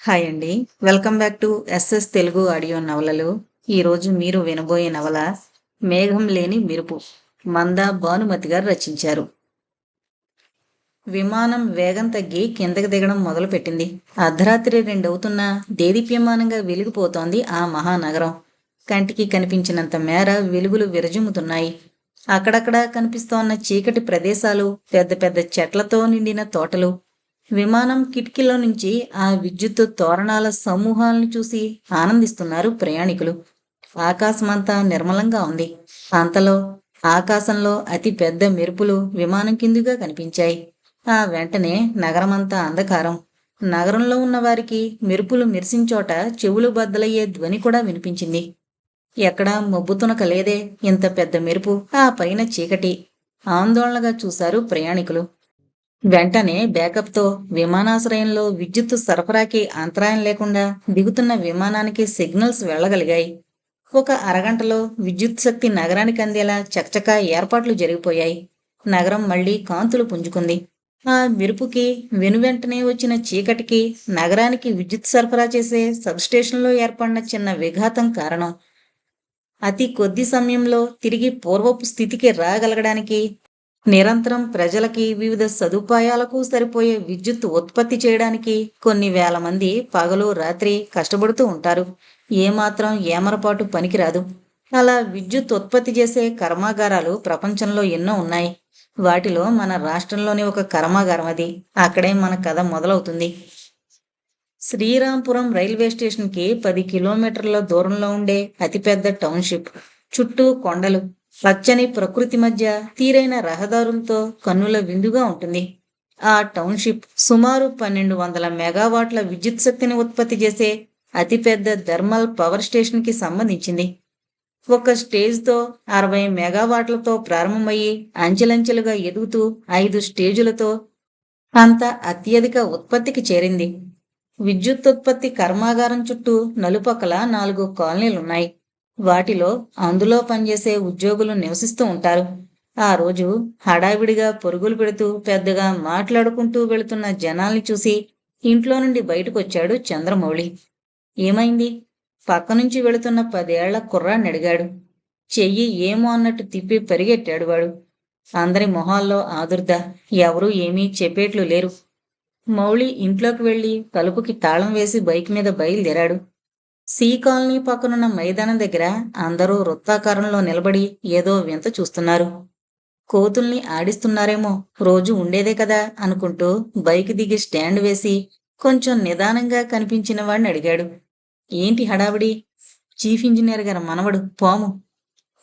Hi అండి. Welcome back to SS Telugu audio నవలలు. ఈరోజు మీరు వినబోయే నవల 'మేఘం లేని మెరుపు' మందా భానుమతి గారు రచించారు. విమానం వేగం తగ్గి కిందకి దిగడం మొదలుపెట్టింది. అర్ధరాత్రి 2 అవుతున్నా దేదీప్యమానంగా వెలిగిపోతోంది ఆ మహానగరం. కంటికి కనిపించినంత మేర వెలుగులు విరజిమ్ముతున్నాయి. అక్కడక్కడా కనిపిస్తోన్న చీకటి ప్రదేశాలు, పెద్ద పెద్ద చెట్లతో నిండిన తోటలు. విమానం కిటికీలో నుంచి ఆ విద్యుత్తు తోరణాల సమూహాలను చూసి ఆనందిస్తున్నారు ప్రయాణికులు. ఆకాశమంతా నిర్మలంగా ఉంది. అంతలో ఆకాశంలో అతి పెద్ద మెరుపులు విమానం కిందుగా కనిపించాయి. ఆ వెంటనే నగరమంతా అంధకారం. నగరంలో ఉన్న వారికి మెరుపులు మెరిసించోట చెవులు బద్దలయ్యే ధ్వని కూడా వినిపించింది. ఎక్కడా మబ్బుతునక లేదే, ఇంత పెద్ద మెరుపు, ఆ పైన చీకటి. ఆందోళనగా చూశారు ప్రయాణికులు. వెంటనే బ్యాకప్తో విమానాశ్రయంలో విద్యుత్తు సరఫరాకి అంతరాయం లేకుండా దిగుతున్న విమానానికి సిగ్నల్స్ వెళ్ళగలిగాయి. ఒక అరగంటలో విద్యుత్ శక్తి నగరానికి అందేలా చకచకా ఏర్పాట్లు జరిగిపోయాయి. నగరం మళ్లీ కాంతులు పుంజుకుంది. ఆ మెరుపుకి, వెనువెంటనే వచ్చిన చీకటికి నగరానికి విద్యుత్ సరఫరా చేసే సబ్స్టేషన్లో ఏర్పడిన చిన్న విఘాతం కారణం. అతి కొద్ది సమయంలో తిరిగి పూర్వపు స్థితికి రాగలగడానికి నిరంతరం ప్రజలకి వివిధ సదుపాయాలకు సరిపోయే విద్యుత్ ఉత్పత్తి చేయడానికి కొన్ని వేల మంది పగలు రాత్రి కష్టపడుతూ ఉంటారు. ఏమాత్రం ఏమరపాటు పనికిరాదు. అలా విద్యుత్ ఉత్పత్తి చేసే కర్మాగారాలు ప్రపంచంలో ఎన్నో ఉన్నాయి. వాటిలో మన రాష్ట్రంలోని ఒక కర్మాగారం అది. అక్కడే మన కథ మొదలవుతుంది. శ్రీరాంపురం రైల్వే స్టేషన్కి 10 కిలోమీటర్ల దూరంలో ఉండే అతిపెద్ద టౌన్షిప్. చుట్టూ కొండలు, పచ్చని ప్రకృతి మధ్య తీరైన రహదారులతో కన్నుల విందుగా ఉంటుంది. ఆ టౌన్షిప్ సుమారు 1200 మెగావాట్ల విద్యుత్ శక్తిని ఉత్పత్తి చేసే అతిపెద్ద థర్మల్ పవర్ స్టేషన్కి సంబంధించింది. ఒక స్టేజ్తో 60 మెగావాట్లతో ప్రారంభమయ్యి అంచెలంచెలుగా ఎదుగుతూ 5 స్టేజులతో అంత అత్యధిక ఉత్పత్తికి చేరింది. విద్యుత్తుత్పత్తి కర్మాగారం చుట్టూ నలుపక్కల 4 కాలనీలున్నాయి. వాటిలో అందులో పనిచేసే ఉద్యోగులు నివసిస్తూ ఉంటారు. ఆ రోజు హడావిడిగా పరుగులు పెడుతూ పెద్దగా మాట్లాడుకుంటూ వెళుతున్న జనాల్ని చూసి ఇంట్లో నుండి బయటకొచ్చాడు చంద్రమౌళి. ఏమైంది? పక్కనుంచి వెళుతున్న 10 ఏళ్ల కుర్రాన్ని అడిగాడు. చెయ్యి ఏమో అన్నట్టు తిప్పి పరిగెట్టాడు వాడు. అందరి మొహాల్లో ఆదుర్ద. ఎవరూ ఏమీ చెప్పేట్లు లేరు. మౌళి ఇంట్లోకి వెళ్లి తలుపుకి తాళం వేసి బైక్ మీద బయలుదేరాడు. సి కాలనీ పక్కనున్న మైదానం దగ్గర అందరూ వృత్తాకారంలో నిలబడి ఏదో వింత చూస్తున్నారు. కోతుల్ని ఆడిస్తున్నారేమో, రోజు ఉండేదే కదా అనుకుంటూ బైక్ దిగి స్టాండ్ వేసి కొంచెం నిదానంగా కనిపించిన వాడిని అడిగాడు. ఏంటి హడావిడి? చీఫ్ ఇంజనీర్ గారి మనవడు పాము.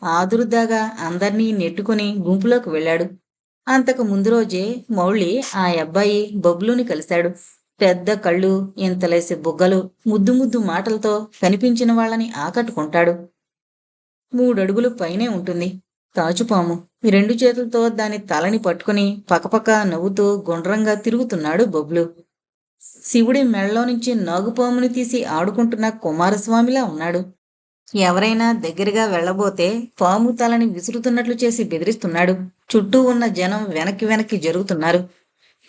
ఆదురుదాగా అందర్నీ నెట్టుకుని గుంపులోకి వెళ్ళాడు. అంతకు ముందు రోజే మౌళి ఆ అబ్బాయి బబ్లుని కలిశాడు. పెద్ద కళ్ళు, ఇంతలేసి బుగ్గలు, ముద్దు ముద్దు మాటలతో కనిపించిన వాళ్ళని ఆకట్టుకుంటాడు. 3 అడుగులు పైనే ఉంటుంది. తాచుపాము. 2 చేతులతో దాని తలని పట్టుకుని పకపక నవ్వుతూ గుండ్రంగా తిరుగుతున్నాడు బబ్లు. శివుడి మెళ్ళలో నుంచి నాగుపాముని తీసి ఆడుకుంటున్న కుమారస్వామిలా ఉన్నాడు. ఎవరైనా దగ్గరగా వెళ్ళబోతే పాము తలని విసురుతున్నట్లు చేసి బెదిరిస్తున్నాడు. చుట్టూ ఉన్న జనం వెనక్కి వెనక్కి జరుగుతున్నారు.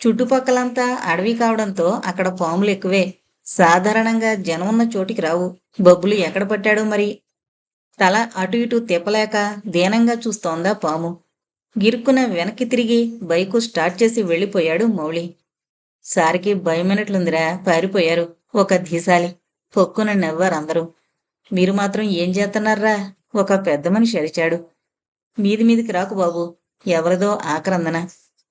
చుట్టుపక్కలంతా అడవి కావడంతో అక్కడ పాములు ఎక్కువే. సాధారణంగా జనం ఉన్న చోటికి రావు. బబ్బులు ఎక్కడ పట్టాడో మరి. తల అటు ఇటు తిప్పలేక దీనంగా చూస్తోందా పాము. గిరుక్కున వెనక్కి తిరిగి బైకు స్టార్ట్ చేసి వెళ్ళిపోయాడు మౌళి. సారికి భయమైనట్లుందిరా, పారిపోయారు ఒక ధీశాలి. పొక్కున నవ్వారందరూ. మీరు మాత్రం ఏం చేస్తున్నారా? ఒక పెద్ద మనిషి అరిచాడు. మీదికి రాకు బాబు. ఎవరిదో ఆక్రందన.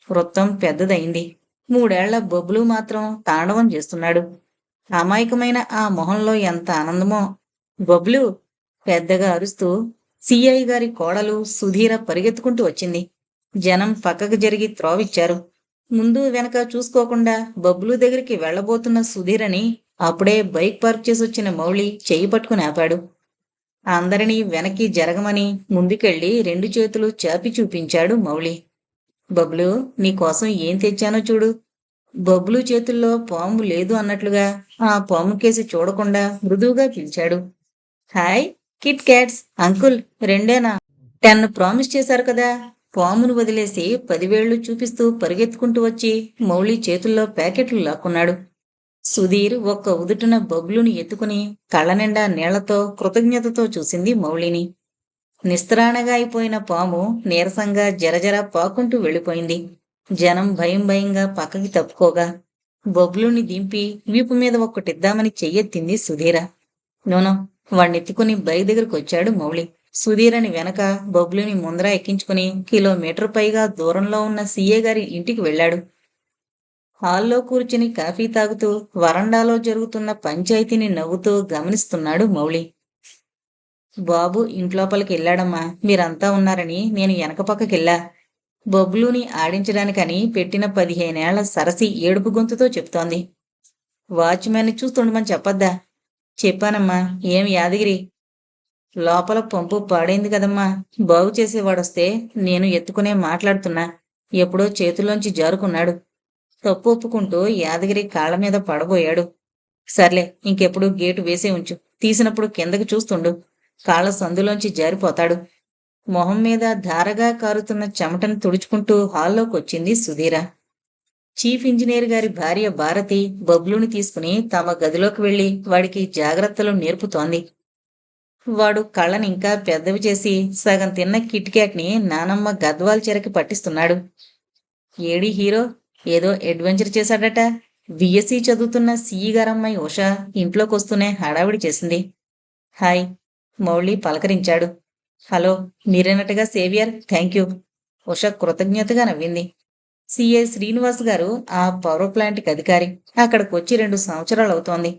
వృత్తం పెద్దదయింది. 3 ఏళ్ల బొబ్బులు మాత్రం తాండవం చేస్తున్నాడు. అమాయకమైన ఆ మొహంలో ఎంత ఆనందమో. బొబ్లు పెద్దగా అరుస్తూ సిఐ గారి కోడలు సుధీర పరిగెత్తుకుంటూ వచ్చింది. జనం పక్కకు జరిగి త్రోవిచ్చారు. ముందు వెనక చూసుకోకుండా బబ్లు దగ్గరికి వెళ్లబోతున్న సుధీరని అప్పుడే బైక్ పార్క్ చేసొచ్చిన మౌళి చెయ్యి పట్టుకుని ఆపాడు. అందరినీ వెనక్కి జరగమని ముందుకెళ్ళి 2 చేతులు చాపి చూపించాడు మౌళి. బబ్లు, నీకోసం ఏం తెచ్చానో చూడు. బబ్లు చేతుల్లో పాము లేదు అన్నట్లుగా ఆ పాము కేసి చూడకుండా మృదువుగా పిలిచాడు. Hi KitKats. అంకుల్, 2ఏనా? 10 ప్రామిస్ చేశారు కదా. పామును వదిలేసి 10 వేళ్లు చూపిస్తూ పరిగెత్తుకుంటూ వచ్చి మౌళి చేతుల్లో ప్యాకెట్లు లాక్కున్నాడు. సుధీర్ ఒక్క ఉదుటున బొబ్లుని ఎత్తుకుని కళ్ళ నిండా నీళ్లతో కృతజ్ఞతతో చూసింది మౌళిని. నిస్త్రాణగా అయిపోయిన పాము నీరసంగా జరజర పాకుంటూ వెళ్ళిపోయింది. జనం భయం భయంగా పక్కకి తప్పుకోగా బొబ్లుని దింపి వీపు మీద ఒక్కటిద్దామని చెయ్యెత్తింది సుధీర. నోనో, వాణ్ణెత్తుకుని బైక్ దగ్గరకు వచ్చాడు మౌళి. సుధీరని వెనక బొబ్లుని ముందర ఎక్కించుకుని కిలోమీటర్ పైగా దూరంలో ఉన్న సీఏ గారి ఇంటికి వెళ్ళాడు. హాల్లో కూర్చుని కాఫీ తాగుతూ వరండాలో జరుగుతున్న పంచాయతీని నవ్వుతూ గమనిస్తున్నాడు మౌళి. బాబు ఇంట్లోపలికి వెళ్ళాడమ్మా, మీరంతా ఉన్నారని నేను వెనక పక్కకెళ్ళా. బొబ్లుని ఆడించడానికని పెట్టిన 15 ఏళ్ల సరసి ఏడుపు గొంతుతో చెప్తోంది. వాచ్మెన్ని చూస్తుండమని చెప్పొద్దా? చెప్పానమ్మా. ఏం యాదగిరి? లోపల పంపు పాడైంది కదమ్మా, బాగు చేసేవాడొస్తే నేను ఎత్తుకునే మాట్లాడుతున్నా. ఎప్పుడో చేతుల్లోంచి జారుకున్నాడు. తప్పు ఒప్పుకుంటూ యాదగిరి కాళ్ళ మీద పడబోయాడు. సర్లే, ఇంకెప్పుడు గేటు వేసే ఉంచు. తీసినప్పుడు కిందకి చూస్తుండు. కాళ్ళ సందులోంచి జారిపోతాడు. మొహం మీద ధారగా కారుతున్న చెమటను తుడుచుకుంటూ హాల్లోకొచ్చింది సుధీర. చీఫ్ ఇంజనీర్ గారి భార్య భారతి బబ్లుని తీసుకుని తమ గదిలోకి వెళ్లి వాడికి జాగ్రత్తలు నేర్పుతోంది. వాడు కళ్ళని ఇంకా పెద్దవి చేసి సగం తిన్న కిట్కాట్ని నానమ్మ గద్వాల్ చెరకి పట్టిస్తున్నాడు. ఏడీ హీరో? ఏదో అడ్వెంచర్ చేశాడట. బిఎస్సీ చదువుతున్న సిఈ గారమ్మాయి ఉషా ఇంట్లోకొస్తూనే హడావిడి చేసింది. హాయ్, మౌళి పలకరించాడు. హలో, మీరేనట్టుగా సేవియర్, థ్యాంక్ యూ. ఉష కృతజ్ఞతగా నవ్వింది. సిఏ శ్రీనివాస్ గారు ఆ పవర్ ప్లాంట్కి అధికారి. అక్కడికొచ్చి 2 సంవత్సరాలవుతోంది.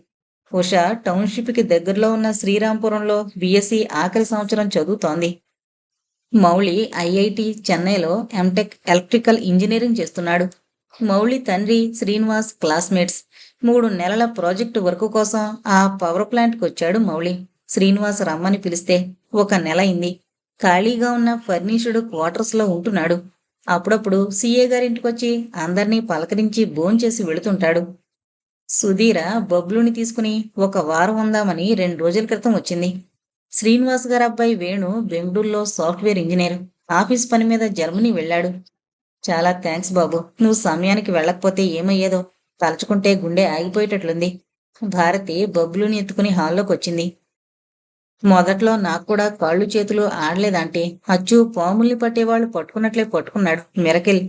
ఉష టౌన్షిప్కి దగ్గరలో ఉన్న శ్రీరాంపురంలో బిఎస్సీ ఆఖరి సంవత్సరం చదువుతోంది. మౌళి ఐఐటి చెన్నైలో ఎంటెక్ ఎలక్ట్రికల్ ఇంజనీరింగ్ చేస్తున్నాడు. మౌళి తండ్రి శ్రీనివాస్ క్లాస్మేట్స్. 3 నెలల ప్రాజెక్టు వర్క్ కోసం ఆ పవర్ ప్లాంట్కి వచ్చాడు మౌళి. శ్రీనివాస్ రమ్మని పిలిస్తే 1 నెల అయింది. ఖాళీగా ఉన్న ఫర్నిష్డ్ క్వార్టర్స్లో ఉంటున్నాడు. అప్పుడప్పుడు సీఏ గారింటికొచ్చి అందర్నీ పలకరించి భోంచేసి వెళుతుంటాడు. సుధీర బబ్లుని తీసుకుని 1 వారం ఉందామని 2 రోజుల క్రితం వచ్చింది. శ్రీనివాస్ గారి అబ్బాయి వేణు బెంగళూరులో సాఫ్ట్వేర్ ఇంజనీర్. ఆఫీస్ పని మీద జర్మనీ వెళ్ళాడు. చాలా థ్యాంక్స్ బాబు. నువ్వు సమయానికి వెళ్ళకపోతే ఏమయ్యేదో. తలుచుకుంటే గుండె ఆగిపోయేటట్లుంది. భారతి బబ్లుని ఎత్తుకుని హాల్లోకొచ్చింది. మొదట్లో నాకు కూడా కాళ్ళు చేతులు ఆడలేదంటే అచ్చు పాముల్ని పట్టేవాళ్లు పట్టుకున్నట్లే పట్టుకున్నాడు మిరకిల్.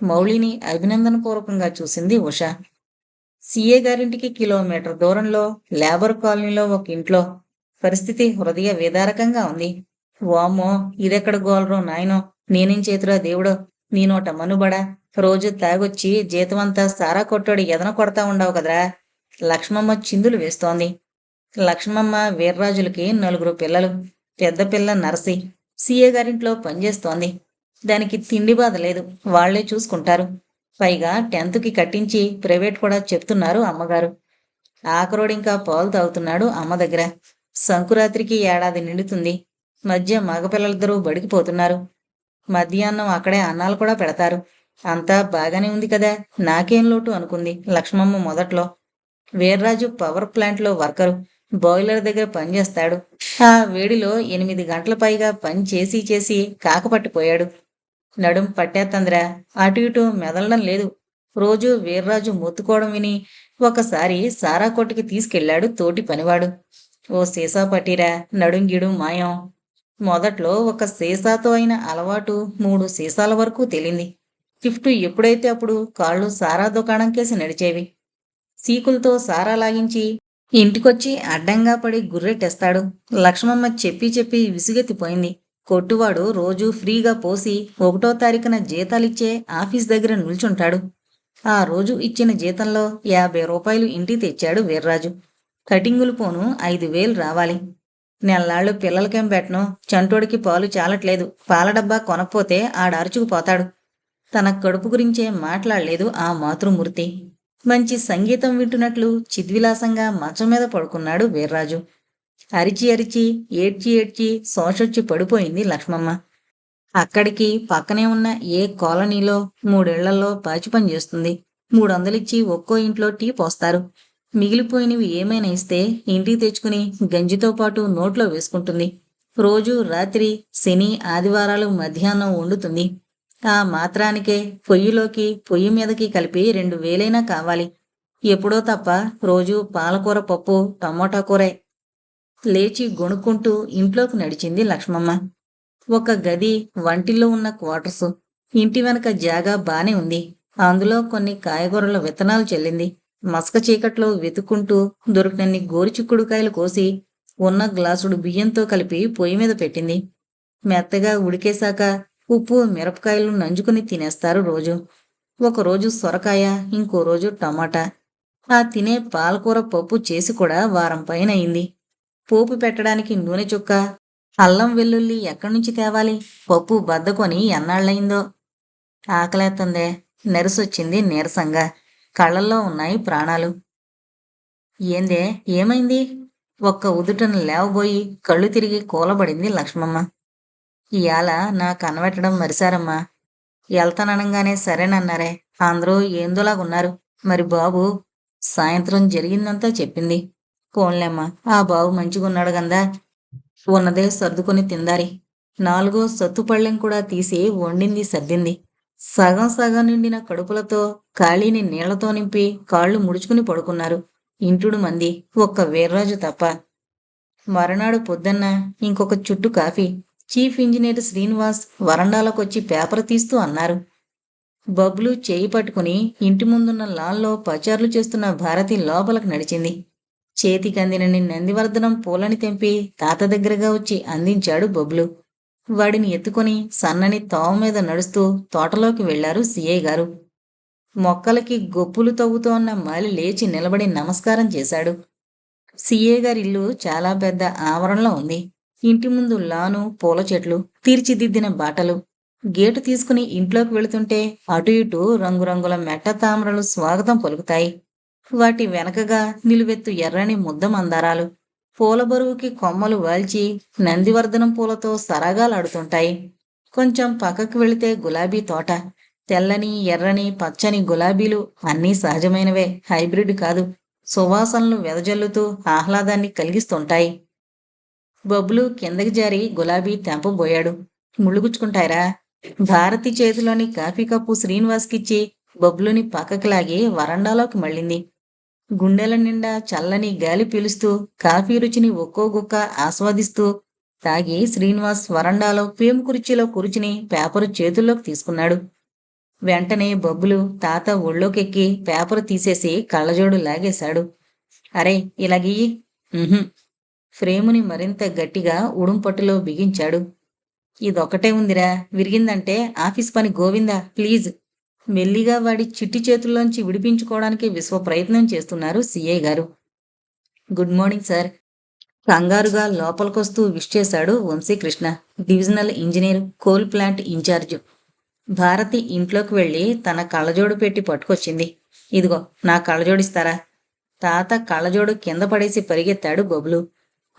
మౌళిని అభినందనపూర్వకంగా చూసింది ఉష. సీఏ గారింటికి కిలోమీటర్ దూరంలో లేబర్ కాలనీలో ఒక ఇంట్లో పరిస్థితి హృదయ విదారకంగా ఉంది. వామ్మో, ఇదెక్కడ గోలరో నాయనో, నేనేం చేతురా దేవుడో, నీ నోట మనుబడా. రోజు తాగొచ్చి జీతమంతా సారా కొట్టాడు ఎదన కొడతా ఉండవు కదరా. లక్ష్మమ్మ చిందులు వేస్తోంది. లక్ష్మమ్మ వీర్రాజులకి 4 పిల్లలు. పెద్ద పిల్ల నరసి సీఏ గారింట్లో పనిచేస్తోంది. దానికి తిండి బాధ లేదు, వాళ్లే చూసుకుంటారు. పైగా 10th కట్టించి ప్రైవేట్ కూడా చెప్తున్నారు అమ్మగారు. ఆఖరోడింకా పాలు తాగుతున్నాడు అమ్మ దగ్గర. సంకురాత్రికి 1 ఏడాది నిండుతుంది. మధ్య మగపిల్లలిద్దరూ బడికిపోతున్నారు. మధ్యాహ్నం అక్కడే అన్నాలు కూడా పెడతారు. అంతా బాగానే ఉంది కదా, నాకేం లోటు అనుకుంది లక్ష్మమ్మ మొదట్లో. వీర్రాజు పవర్ ప్లాంట్లో వర్కరు. బాయిలర్ దగ్గర పనిచేస్తాడు. ఆ వేడిలో 8 గంటల పైగా పని చేసి చేసి కాకపట్టిపోయాడు. నడుం పట్టేత్తందిరా, అటు ఇటు మెదలడం లేదు. రోజు వీర్రాజు మొత్తుకోవడం విని ఒకసారి సారా కొట్టుకి తీసుకెళ్లాడు తోటి పనివాడు. ఓ సీసా పట్టిరా, నడుంగిడు మాయం. మొదట్లో 1 సీసాతో అయిన అలవాటు 3 సీసాల వరకు తెలింది. షిఫ్ట్ ఎప్పుడైతే అప్పుడు కాళ్ళు సారా దుకాణం కేసి నడిచేవి. సీకులతో సారా లాగించి ఇంటికొచ్చి అడ్డంగా పడి గుర్రెట్టేస్తాడు. లక్ష్మమ్మ చెప్పి చెప్పి విసుగెత్తిపోయింది. కొట్టువాడు రోజూ ఫ్రీగా పోసి 1వ తారీఖున జీతాలిచ్చే ఆఫీస్ దగ్గర నిల్చుంటాడు. ఆ రోజు ఇచ్చిన జీతంలో 50 రూపాయలు ఇంటికి తెచ్చాడు వీర్రాజు. కటింగులు పోను 5,000 రావాలి. నెల్లాళ్ళు పిల్లలకేం పెట్టను, చంటోడికి పాలు చాలట్లేదు, పాల డబ్బా కొనకపోతే ఆడరుచుకుపోతాడు. తన కడుపు గురించే మాట్లాడలేదు ఆ మాతృమూర్తి. మంచి సంగీతం వింటున్నట్లు చిద్విలాసంగా మంచం మీద పడుకున్నాడు వీర్రాజు. అరిచి అరిచి ఏడ్చి ఏడ్చి శోషొచ్చి పడిపోయింది లక్ష్మమ్మ. అక్కడికి పక్కనే ఉన్న ఏ కాలనీలో 3 ఇళ్లలో పాచి పని చేస్తుంది. 300 ఇచ్చి ఒక్కో ఇంట్లో టీ పోస్తారు. మిగిలిపోయినవి ఏమైనా ఇస్తే ఇంటికి తెచ్చుకుని గంజితో పాటు నోట్లో వేసుకుంటుంది. రోజు రాత్రి శని ఆదివారాలు మధ్యాహ్నం వండుతుంది. ఆ మాత్రానికే పొయ్యిలోకి పొయ్యి మీదకి కలిపి 2,000 కావాలి. ఎప్పుడో తప్ప రోజూ పాలకూర పప్పు టమోటా కూరే. లేచి గొణుక్కుంటూ ఇంట్లోకి నడిచింది లక్ష్మమ్మ. ఒక గది, వంటిల్లో ఉన్న క్వార్టర్సు, ఇంటి వెనక జాగా బానే ఉంది. అందులో కొన్ని కాయగూరల విత్తనాలు చెల్లింది. మసక చీకట్లో వెతుక్కుంటూ దొరికినన్ని గోరుచిక్కుడుకాయలు కోసి ఉన్న గ్లాసుడు బియ్యంతో కలిపి పొయ్యి మీద పెట్టింది. మెత్తగా ఉడికేశాక ఉప్పు మిరపకాయలు నంజుకుని తినేస్తారు రోజు. ఒకరోజు సొరకాయ, ఇంకో రోజు టమాటా. ఆ తినే పాలకూర పప్పు చేసి కూడా వారం పైన అయింది. పోపు పెట్టడానికి నూనె చుక్క, అల్లం వెల్లుల్లి ఎక్కడ్నుంచి తేవాలి? పప్పు బద్దకొని ఎన్నాళ్ళయిందో. ఆకలేత్తందే. నెరసొచ్చింది నీరసంగా. కళ్ళల్లో ఉన్నాయి ప్రాణాలు. ఏందే, ఏమైంది? ఒక్క ఉదుటను లేవబోయి కళ్ళు తిరిగి కూలబడింది లక్ష్మమ్మ. ఇయాల నా కనబెట్టడం మరిశారమ్మా. ఎల్తాననంగానే సరేనన్నారే. అందరూ ఏందోలాగున్నారు. మరి బాబు? సాయంత్రం జరిగిందంతా చెప్పింది. పోన్లేమ్మా, ఆ బాబు మంచిగున్నాడు గందా. ఉన్నదే సర్దుకొని తిందారి. నాలుగో సత్తుపళ్ళెం కూడా తీసి వండింది సర్దింది. సగం సగం నిండిన కడుపులతో ఖాళీని నీళ్లతో నింపి కాళ్ళు ముడుచుకుని పడుకున్నారు ఇంటుడు మంది, ఒక్క వీర్రాజు తప్ప. మరునాడు పొద్దున్న ఇంకొక చుట్టు కాఫీ. చీఫ్ ఇంజనీర్ శ్రీనివాస్ వరండాలోకొచ్చి పేపర్ తీస్తూ అన్నారు. బబ్లు చేయి పట్టుకుని ఇంటి ముందున్న లాన్లో పచార్లు చేస్తున్న భారతి లోపలికి నడిచింది. చేతికందినని నందివర్ధనం పూలని తెంపి తాత దగ్గరగా వచ్చి అందించాడు బబ్లు. వాడిని ఎత్తుకొని సన్నని తోవ మీద నడుస్తూ తోటలోకి వెళ్లారు సిఐ గారు. మొక్కలకి గొప్పులు తవ్వుతోన్న మాలి లేచి నిలబడి నమస్కారం చేశాడు. సిఐ గారి ఇల్లు చాలా పెద్ద ఆవరణలో ఉంది. ఇంటి ముందు లాను, పూల చెట్లు, తీర్చిదిద్దిన బాటలు. గేటు తీసుకుని ఇంట్లోకి వెళుతుంటే అటు ఇటు రంగురంగుల మెట్ట తామరలు స్వాగతం పలుకుతాయి. వాటి వెనకగా నిలువెత్తు ఎర్రని ముద్ద మందారాలు. పూల బరువుకి కొమ్మలు వాల్చి నందివర్ధనం పూలతో సరాగాలాడుతుంటాయి. కొంచెం పక్కకు వెళితే గులాబీ తోట. తెల్లని, ఎర్రని, పచ్చని గులాబీలు అన్నీ సహజమైనవే, హైబ్రిడ్ కాదు. సువాసనలు వెదజల్లుతూ ఆహ్లాదాన్ని కలిగిస్తుంటాయి. బొబ్లు కిందకి జారి గులాబీ తెంపబోయాడు. ముళ్ళుగుచ్చుకుంటాయిరా. భారతి చేతిలోని కాఫీ కప్పు శ్రీనివాస్కిచ్చి బొబ్లుని పక్కకి లాగి వరండాలోకి మళ్ళింది. గుండెల నిండా చల్లని గాలి పీలుస్తూ కాఫీ రుచిని ఒక్కో గుక్క ఆస్వాదిస్తూ తాగి శ్రీనివాస్ వరండాలో పేము కుర్చీలో కూర్చుని పేపరు చేతుల్లోకి తీసుకున్నాడు. వెంటనే బొబ్బులు తాత ఒళ్ళోకెక్కి పేపరు తీసేసి కళ్ళజోడు లాగేశాడు. అరే, ఇలాగీయి. ఫ్రేముని మరింత గట్టిగా ఉడుంపట్టులో బిగించాడు. ఇదొక్కటే ఉందిరా, విరిగిందంటే ఆఫీస్ పని గోవిందా, ప్లీజ్. మెల్లిగా వాడి చిట్టి చేతుల్లోంచి విడిపించుకోవడానికి విశ్వ ప్రయత్నం చేస్తున్నారు సిఐ గారు. Good morning sir. కంగారుగా లోపలికొస్తూ విష్ చేశాడు Vamsikrishna, divisional engineer, coal plant in charge. Bharati ఇంట్లోకి వెళ్లి తన కళ్ళజోడు పెట్టి పట్టుకొచ్చింది. ఇదిగో, నా కళ్ళజోడిస్తారా? తాత కళ్ళజోడు కింద పడేసి పరిగెత్తాడు బొబ్లు.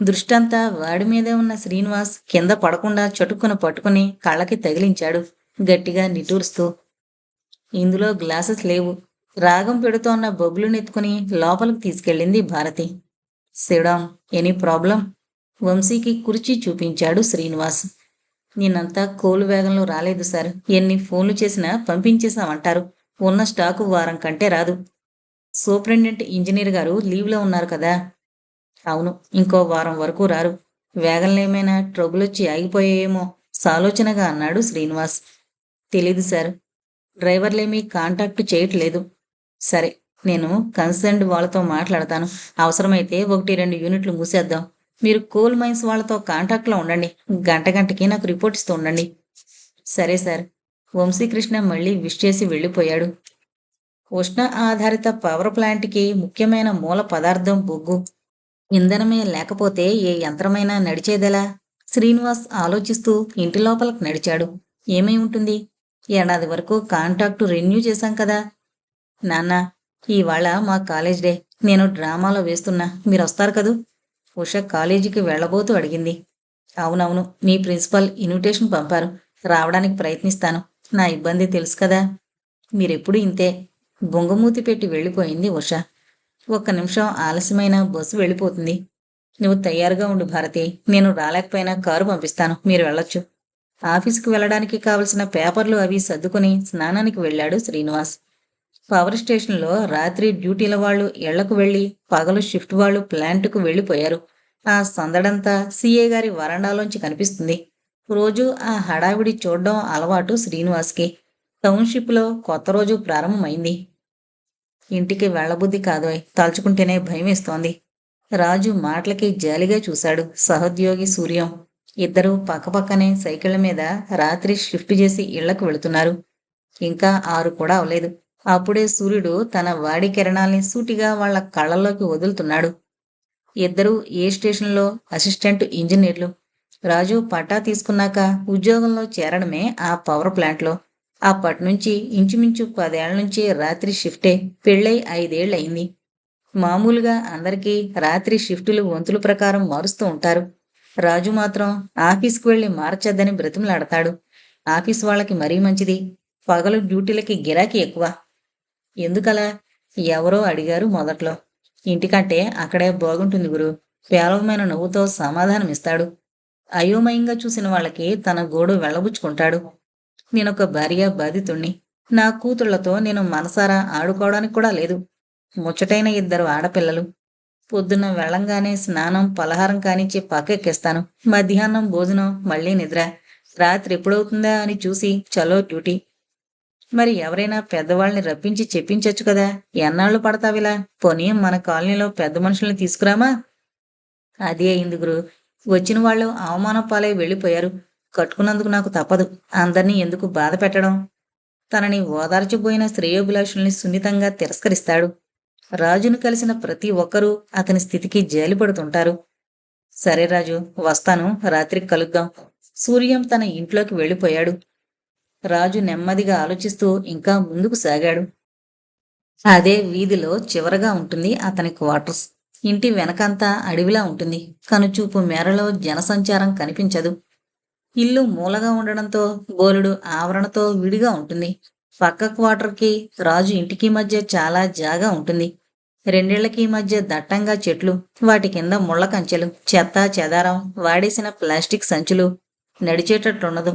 దృష్టంతా వాడి మీదే ఉన్న శ్రీనివాస్ కింద పడకుండా చటుక్కున పట్టుకుని కళ్ళకి తగిలించాడు, గట్టిగా నిట్టూరుస్తూ. ఇందులో గ్లాసెస్ లేవు. రాగం పెడుతోన్న బొబ్లునెత్తుకుని లోపలికి తీసుకెళ్ళింది భారతి. Sidam, any problem? వంశీకి కుర్చీ చూపించాడు శ్రీనివాస్. నిన్నంతా కోలు వేగంలో రాలేదు సార్. ఎన్ని ఫోన్లు చేసినా పంపించేశామంటారు. ఉన్న స్టాకు వారం కంటే రాదు. సూపరింటెండెంట్ ఇంజనీర్ గారు లీవ్లో ఉన్నారు కదా. అవును, ఇంకో వారం వరకు రారు. వేగంలో ఏమైనా ట్రబుల్ వచ్చి ఆగిపోయాయేమో సాలోచనగా అన్నాడు శ్రీనివాస్. తెలీదు సార్. డ్రైవర్లేమీ కాంటాక్ట్ చేయట్లేదు. సరే, నేను కన్సర్న్డ్ వాళ్ళతో మాట్లాడతాను. అవసరమైతే 1-2 యూనిట్లు మూసేద్దాం. మీరు కోల్ మైన్స్ వాళ్ళతో కాంటాక్ట్లో ఉండండి. గంటకి నాకు రిపోర్ట్ ఇస్తూ ఉండండి. సరే సార్. వంశీకృష్ణ మళ్ళీ విష్ చేసి వెళ్ళిపోయాడు. ఉష్ణ ఆధారిత పవర్ ప్లాంట్కి ముఖ్యమైన మూల పదార్థం బొగ్గు. ఇంధనమే లేకపోతే ఏ యంత్రమైనా నడిచేదెలా? శ్రీనివాస్ ఆలోచిస్తూ ఇంటి లోపలికి నడిచాడు. ఏమై ఉంటుంది? ఏడాది వరకు కాంట్రాక్టు రెన్యూ చేశాం కదా. నాన్న, ఇవాళ మా కాలేజ్ డే. నేను డ్రామాలో వేస్తున్నా. మీరొస్తారు కదూ? ఉష కాలేజీకి వెళ్లబోతూ అడిగింది. అవునవును, మీ ప్రిన్సిపల్ ఇన్విటేషన్ పంపారు. రావడానికి ప్రయత్నిస్తాను. నా ఇబ్బంది తెలుసు కదా. మీరెప్పుడు ఇంతే. బొంగమూతి పెట్టి వెళ్ళిపోయింది ఉష. 1 నిమిషం ఆలస్యమైన బస్సు వెళ్ళిపోతుంది. నువ్వు తయారుగా ఉండు భారతి. నేను రాలేకపోయినా కారు పంపిస్తాను, మీరు వెళ్ళొచ్చు. ఆఫీసుకు వెళ్ళడానికి కావలసిన పేపర్లు అవి సర్దుకుని స్నానానికి వెళ్ళాడు శ్రీనివాస్. పవర్ స్టేషన్లో రాత్రి డ్యూటీల వాళ్ళు ఇళ్లకు వెళ్లి పగలు షిఫ్ట్ వాళ్ళు ప్లాంట్కు వెళ్లిపోయారు. ఆ సందడంతా సీఏ గారి వరండాలోంచి కనిపిస్తుంది. రోజు ఆ హడావిడి చూడ్డం అలవాటు శ్రీనివాస్కి. టౌన్షిప్లో కొత్త రోజు ప్రారంభమైంది. ఇంటికి వెళ్ళబుద్ధి కాదోయ్, తలుచుకుంటేనే భయమేస్తోంది. రాజు మాటలకి జాలిగా చూశాడు సహోద్యోగి సూర్యం. ఇద్దరూ పక్కపక్కనే సైకిళ్ల మీద రాత్రి షిఫ్ట్ చేసి ఇళ్లకు వెళుతున్నారు. ఇంకా 6 కూడా అవలేదు. అప్పుడే సూర్యుడు తన వాడి కిరణాల్ని సూటిగా వాళ్ళ కళ్ళల్లోకి వదులుతున్నాడు. ఇద్దరూ ఏ స్టేషన్లో అసిస్టెంట్ ఇంజనీర్లు. రాజు పట్టా తీసుకున్నాక ఉద్యోగంలో చేరడమే ఆ పవర్ ప్లాంట్లో. అప్పట్నుంచి ఇంచుమించు 10 ఏళ్ల నుంచి రాత్రి షిఫ్టే. పెళ్ళై 5 ఏళ్లయింది. మామూలుగా అందరికీ రాత్రి షిఫ్టులు వంతుల ప్రకారం మారుస్తూ ఉంటారు. రాజు మాత్రం ఆఫీస్కి వెళ్లి మార్చొద్దని బ్రతిమలాడతాడు. ఆఫీస్ వాళ్ళకి మరీ మంచిది. పగలు డ్యూటీలకి గిరాకీ ఎక్కువ. ఎందుకలా? ఎవరో అడిగారు మొదట్లో. ఇంటికంటే అక్కడే బాగుంటుంది గురూ. పేలవమైన నవ్వుతో సమాధానమిస్తాడు. అయోమయంగా చూసిన వాళ్ళకి తన గోడు వెళ్ళబుచ్చుకుంటాడు. నేనొక భార్య బాధితుణ్ణి. నా కూతుళ్లతో నేను మనసారా ఆడుకోవడానికి కూడా లేదు. ముచ్చటైన 2 ఆడపిల్లలు. పొద్దున్న వెళ్ళంగానే స్నానం పలహారం కానిచ్చి పక్కెక్కేస్తాను. మధ్యాహ్నం భోజనం, మళ్ళీ నిద్ర. రాత్రి ఎప్పుడవుతుందా అని చూసి చలో డ్యూటీ. మరి ఎవరైనా పెద్దవాళ్ళని రప్పించి చెప్పించొచ్చు కదా. ఎన్నాళ్ళు పడతావిలా? పోనీ మన కాలనీలో పెద్ద మనుషుల్ని తీసుకురామా? అదే అయింది గురు. వచ్చిన వాళ్ళు అవమానం పాలై వెళ్ళిపోయారు. కట్టుకున్నందుకు నాకు తప్పదు. అందర్నీ ఎందుకు బాధ పెట్టడం? తనని ఓదార్చిపోయిన శ్రేయోభిలాషుల్ని సున్నితంగా తిరస్కరిస్తాడు. రాజును కలిసిన ప్రతి ఒక్కరూ అతని స్థితికి జాలిపడుతుంటారు. సరే రాజు, వస్తాను. రాత్రికి కలుద్దాం. సూర్యం తన ఇంట్లోకి వెళ్ళిపోయాడు. రాజు నెమ్మదిగా ఆలోచిస్తూ ఇంకా ముందుకు సాగాడు. అదే వీధిలో చివరగా ఉంటుంది అతని క్వార్టర్స్. ఇంటి వెనకంతా అడవిలా ఉంటుంది. కనుచూపు మేరలో జనసంచారం కనిపించదు. ఇల్లు మూలగా ఉండడంతో బోలెడు ఆవరణతో విడిగా ఉంటుంది. పక్క క్వార్టర్కి రాజు ఇంటికి మధ్య చాలా జాగా ఉంటుంది. రెండిళ్లకి మధ్య దట్టంగా చెట్లు, వాటి కింద ముళ్ళ కంచెలు, చెత్త చెదారం, వాడేసిన ప్లాస్టిక్ సంచులు. నడిచేటట్టుండదు.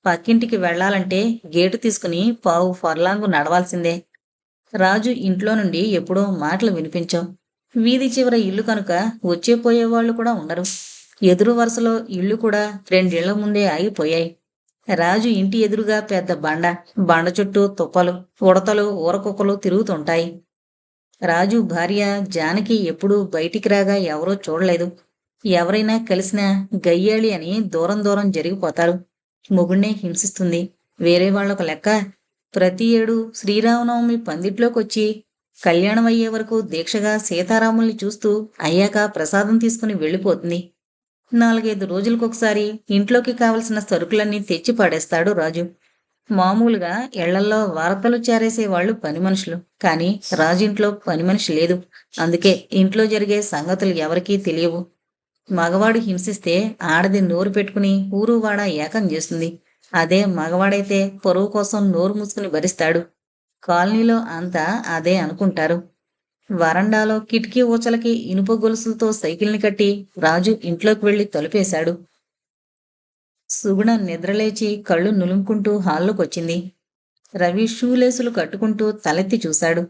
పక్కింటికి వెళ్లాలంటే గేటు తీసుకుని పావు ఫర్లాంగు నడవాల్సిందే. రాజు ఇంట్లో నుండి ఎప్పుడో మాటలు వినిపించావు. వీధి చివర ఇల్లు కనుక వచ్చేపోయేవాళ్లు కూడా ఉండరు. ఎదురు వరుసలో ఇళ్ళు కూడా 2 ఇళ్ల ముందే ఆగిపోయాయి. రాజు ఇంటి ఎదురుగా పెద్ద బండ. బండ చుట్టూ తుప్పలు, ఉడతలు, ఊరకుక్కలు తిరుగుతుంటాయి. రాజు భార్య జానకి ఎప్పుడూ బయటికి రాగా ఎవరో చూడలేదు. ఎవరైనా కలిసినా గయ్యాళి అని దూరం దూరం జరిగిపోతారు. మొగుణ్ణే హింసిస్తుంది. వేరే వాళ్ళొక లెక్క. ప్రతి ఏడు శ్రీరామనవమి పందిట్లోకొచ్చి కళ్యాణం అయ్యే వరకు దీక్షగా సీతారాముల్ని చూస్తూ అయ్యాక ప్రసాదం తీసుకుని వెళ్ళిపోతుంది. 4-5 రోజులకొకసారి ఇంట్లోకి కావలసిన సరుకులన్నీ తెచ్చి పడేస్తాడు రాజు. మామూలుగా ఇళ్లల్లో వార్తలు చేరేసేవాళ్లు పని మనుషులు. కానీ రాజింట్లో పని మనిషి లేదు. అందుకే ఇంట్లో జరిగే సంగతులు ఎవరికీ తెలియవు. మగవాడు హింసిస్తే ఆడది నోరు పెట్టుకుని ఊరు వాడ ఏకం చేస్తుంది. అదే మగవాడైతే పొరుగు కోసం నోరు మూసుకుని భరిస్తాడు. కాలనీలో అంతా అదే అనుకుంటారు. వరండాలో కిటికీ ఊచలకి ఇనుప గొలుసులతో సైకిల్ని కట్టి రాజు ఇంట్లోకి వెళ్లి తలుపేశాడు. సుగుణ నిద్రలేచి కళ్ళు నులుముకుంటూ హాల్లోకొచ్చింది. రవి షూలేసులు కట్టుకుంటూ తలెత్తి చూశాడు.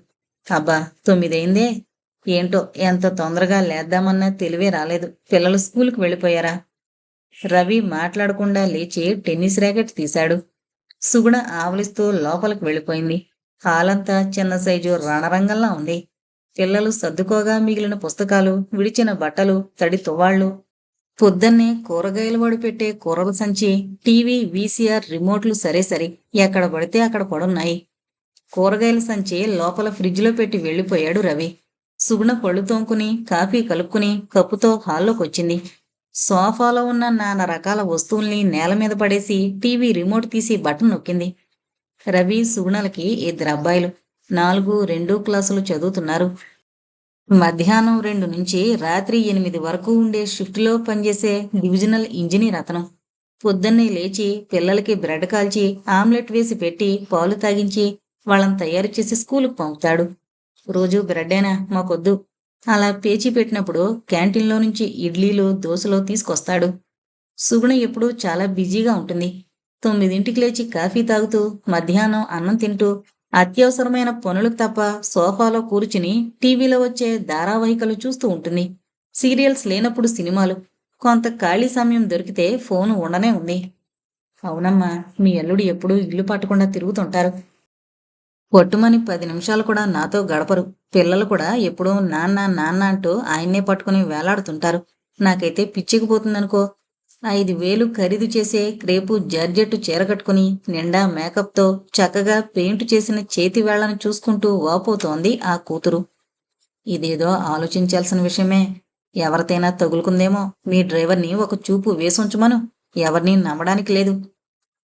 అబ్బా, 9 అయిందే. ఏంటో ఎంత తొందరగా లేద్దామన్నా తెలివే రాలేదు. పిల్లలు స్కూలుకు వెళ్ళిపోయారా? రవి మాట్లాడకుండా లేచి టెన్నిస్ ర్యాకెట్ తీశాడు. సుగుణ ఆవలిస్తూ లోపలికి వెళ్ళిపోయింది. హాలంతా చిన్న సైజు రణరంగంలా ఉంది. పిల్లలు సర్దుకోగా మిగిలిన పుస్తకాలు, విడిచిన బట్టలు, తడి తువ్వాళ్లు, పొద్దున్నే కూరగాయలు వాడి పెట్టే కూరల సంచి, టీవీ, వీసీఆర్ రిమోట్లు సరే సరి ఎక్కడ పడితే అక్కడ పడున్నాయి. కూరగాయల సంచి లోపల ఫ్రిడ్జ్లో పెట్టి వెళ్ళిపోయాడు రవి. సుగుణ పళ్ళు తోముకుని కాఫీ కలుపుకుని కప్పుతో హాల్లోకొచ్చింది. సోఫాలో ఉన్న నానా రకాల వస్తువుల్ని నేల మీద పడేసి టీవీ రిమోట్ తీసి బటన్ నొక్కింది. రవి, సుగుణలకి 2 అబ్బాయిలు. 4, 2 క్లాసులు చదువుతున్నారు. మధ్యాహ్నం 2 నుంచి రాత్రి 8 వరకు ఉండే షిఫ్ట్లో పనిచేసే డివిజనల్ ఇంజనీర్ అతను. పొద్దున్నే లేచి పిల్లలకి బ్రెడ్ కాల్చి ఆమ్లెట్ వేసి పెట్టి పాలు తాగించి వాళ్ళని తయారు చేసి స్కూలుకు పంపుతాడు. రోజు బ్రెడ్డేనా, మాకొద్దు. అలా పేచీ పెట్టినప్పుడు క్యాంటీన్లో నుంచి ఇడ్లీలు, దోశలు తీసుకొస్తాడు. సుగుణ ఎప్పుడూ చాలా బిజీగా ఉంటుంది. 9ంటికి లేచి కాఫీ తాగుతూ మధ్యాహ్నం అన్నం తింటూ అత్యవసరమైన పనులకు తప్ప సోఫాలో కూర్చుని టీవీలో వచ్చే ధారావాహికలు చూస్తూ ఉంటుంది. సీరియల్స్ లేనప్పుడు సినిమాలు. కొంత ఖాళీ సమయం దొరికితే ఫోను ఉండనే ఉంది. అవునమ్మా, మీ అల్లుడు ఎప్పుడూ ఇల్లు పట్టకుండా తిరుగుతుంటారు. పొట్టుమని 10 నిమిషాలు కూడా నాతో గడపరు. పిల్లలు కూడా ఎప్పుడూ నాన్న నాన్న అంటూ ఆయన్నే పట్టుకుని వేలాడుతుంటారు. నాకైతే పిచ్చెక్కిపోతుందనుకో. 5,000 ఖరీదు చేసే క్రేపు జార్జెట్టు చీర కట్టుకుని నిండా మేకప్తో చక్కగా పెయింట్ చేసిన చేతి వేళ్లను చూసుకుంటూ వాపోతోంది ఆ కూతురు. ఇదేదో ఆలోచించాల్సిన విషయమే. ఎవరితైనా తగులుకుందేమో. మీ డ్రైవర్ని ఒక చూపు వేసుంచమను. ఎవరినీ నమ్మడానికి లేదు.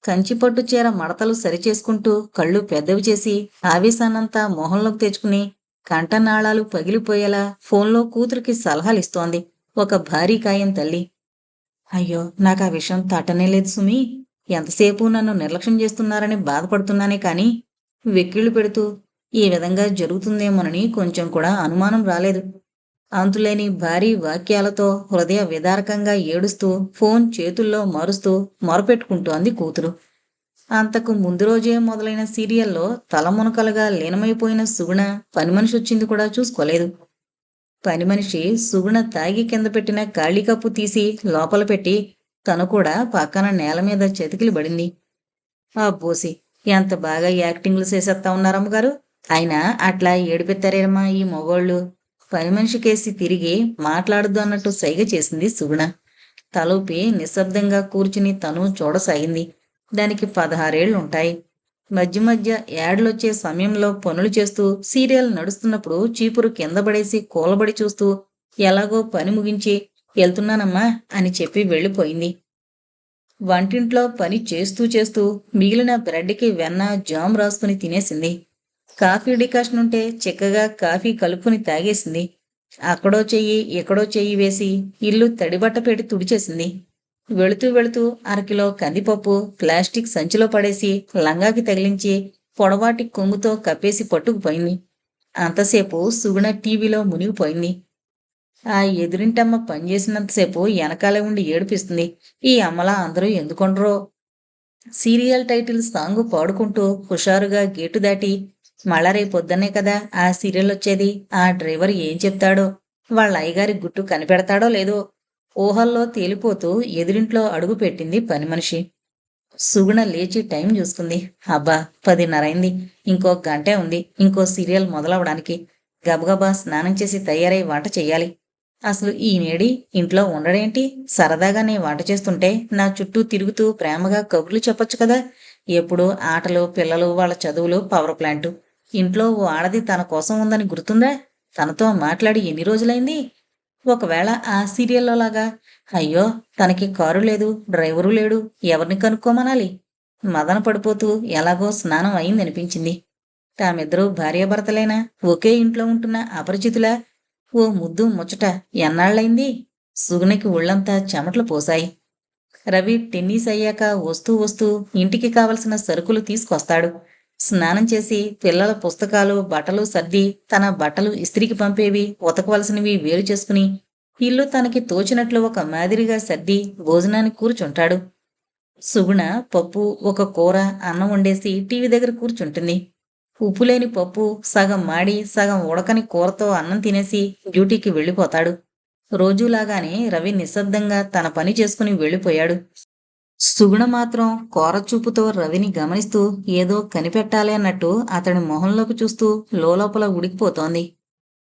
కంచిపట్టు చీర మడతలు సరిచేసుకుంటూ కళ్ళు పెద్దవి చేసి ఆవేశాన్నంతా మొహంలోకి తెచ్చుకుని కంఠనాళాలు పగిలిపోయేలా ఫోన్లో కూతురికి సలహాలిస్తోంది ఒక భారీ కాయం తల్లి. అయ్యో, నాకా విషయం తట్టనే లేదు సుమి. ఎంతసేపు నన్ను నిర్లక్ష్యం చేస్తున్నారని బాధపడుతున్నానే కాని వెక్కిళ్ళు పెడుతూ ఈ విధంగా జరుగుతుందేమోనని కొంచెం కూడా అనుమానం రాలేదు. అంతులేని భారీ వాక్యాలతో హృదయ విదారకంగా ఏడుస్తూ ఫోన్ చేతుల్లో మారుస్తూ మొరపెట్టుకుంటోంది కూతురు. అంతకు ముందు రోజే మొదలైన సీరియల్లో తలమునకలుగా లీనమైపోయిన సుగుణ పనిమనిషి వచ్చింది కూడా చూసుకోలేదు. పనిమనిషి సుగుణ తాగి కింద పెట్టిన ఖాళీ కప్పు తీసి లోపల పెట్టి తను కూడా పక్కన నేల మీద చతికిలి పడింది. అబ్బోసి, ఎంత బాగా యాక్టింగ్లు చేసేస్తా ఉన్నారమ్మగారు. అయినా అట్లా ఏడిపెత్తారేమా ఈ మొగోళ్ళు. పనిమనిషికేసి తిరిగి మాట్లాడద్దు అన్నట్టు సైగ చేసింది సుగుణ. తలూపి నిశ్శబ్దంగా కూర్చుని తను చూడసాగింది. దానికి 16 ఏళ్లుంటాయి. మధ్య మధ్య యాడ్లొచ్చే సమయంలో పనులు చేస్తూ సీరియల్ నడుస్తున్నప్పుడు చీపురు కింద పడేసి కూలబడి చూస్తూ ఎలాగో పని ముగించి వెళ్తున్నానమ్మా అని చెప్పి వెళ్ళిపోయింది. వంటింట్లో పని చేస్తూ చేస్తూ మిగిలిన బ్రెడ్కి వెన్న జామ్ రాసుకుని తినేసింది. కాఫీ డికాషన్ ఉంటే చిక్కగా కాఫీ కలుపుకుని తాగేసింది. అక్కడో చెయ్యి ఎక్కడో చెయ్యి వేసి ఇల్లు తడిబట్ట పెట్టి తుడిచేసింది. వెళుతూ వెళుతూ 1/2 కిలో కందిపప్పు ప్లాస్టిక్ సంచిలో పడేసి లంగాకి తగిలించి పొడవాటి కొంగుతో కప్పేసి పట్టుకుపోయింది. అంతసేపు సుగుణ టీవీలో మునిగిపోయింది. ఆ ఎదురింటమ్మ పనిచేసినంతసేపు వెనకాలే ఉండి ఏడిపిస్తుంది. ఈ అమ్మలా అందరూ ఎందుకొండ్రో. సీరియల్ టైటిల్ సాంగు పాడుకుంటూ హుషారుగా గేటు దాటి మళ్ళా రేపొద్దనే కదా ఆ సీరియల్ వచ్చేది. ఆ డ్రైవర్ ఏం చెప్తాడో, వాళ్ళ అయ్యగారి గుట్టు కనిపెడతాడో లేదో ఊహల్లో తేలిపోతూ ఎదురింట్లో అడుగు పెట్టింది పని మనిషి. సుగుణ లేచి టైం చూసుకుంది. అబ్బా, 10:30 అయింది. ఇంకో గంటే ఉంది ఇంకో సీరియల్ మొదలవడానికి. గబగబా స్నానం చేసి తయారై వంట చెయ్యాలి. అసలు ఈనేడి ఇంట్లో ఉండడేంటి? సరదాగా నే వంట చేస్తుంటే నా చుట్టూ తిరుగుతూ ప్రేమగా కబుర్లు చెప్పొచ్చు కదా. ఎప్పుడు ఆటలు, పిల్లలు, వాళ్ళ చదువులు, పవర్ ప్లాంటు. ఇంట్లో ఓ ఆడది తన కోసం ఉందని గుర్తుందా? తనతో మాట్లాడి ఎన్ని రోజులైంది? ఒకవేళ ఆ సీరియల్లో లాగా అయ్యో, తనకి కారు లేదు, డ్రైవరు లేడు, ఎవరిని కనుక్కోమనాలి? మదన పడిపోతూ ఎలాగో స్నానం అయిందనిపించింది. తామిద్దరూ భార్యాభర్తలేనా? ఒకే ఇంట్లో ఉంటున్న అపరిచితులా? ఓ ముద్దు ముచ్చట ఎన్నాళ్ళైంది? సుగుణకి ఒళ్ళంతా చెమటలు పోశాయి. రవి టెన్నిస్ అయ్యాక వస్తూ వస్తూ ఇంటికి కావలసిన సరుకులు తీసుకొస్తాడు. స్నానం చేసి పిల్లల పుస్తకాలు, బట్టలు సర్ది తన బట్టలు ఇస్త్రీకి పంపేవి, ఉతకవలసినవి వేరు చేసుకుని ఇల్లు తనకి తోచినట్లు ఒక మాదిరిగా సర్ది భోజనానికి కూర్చుంటాడు. సుగుణ పప్పు, ఒక కూర, అన్నం వండేసి టీవీ దగ్గర కూర్చుంటుంది. ఉప్పులేని పప్పు సగం మాడి సగం ఉడకని కూరతో అన్నం తినేసి డ్యూటీకి వెళ్ళిపోతాడు. రోజూలాగానే రవి నిశ్శబ్దంగా తన పని చేసుకుని వెళ్ళిపోయాడు. సుగుణ మాత్రం కోరచూపుతో రవిని గమనిస్తూ ఏదో కనిపెట్టాలి అన్నట్టు అతడి మొహంలోకి చూస్తూ లోలోపల ఉడికిపోతోంది.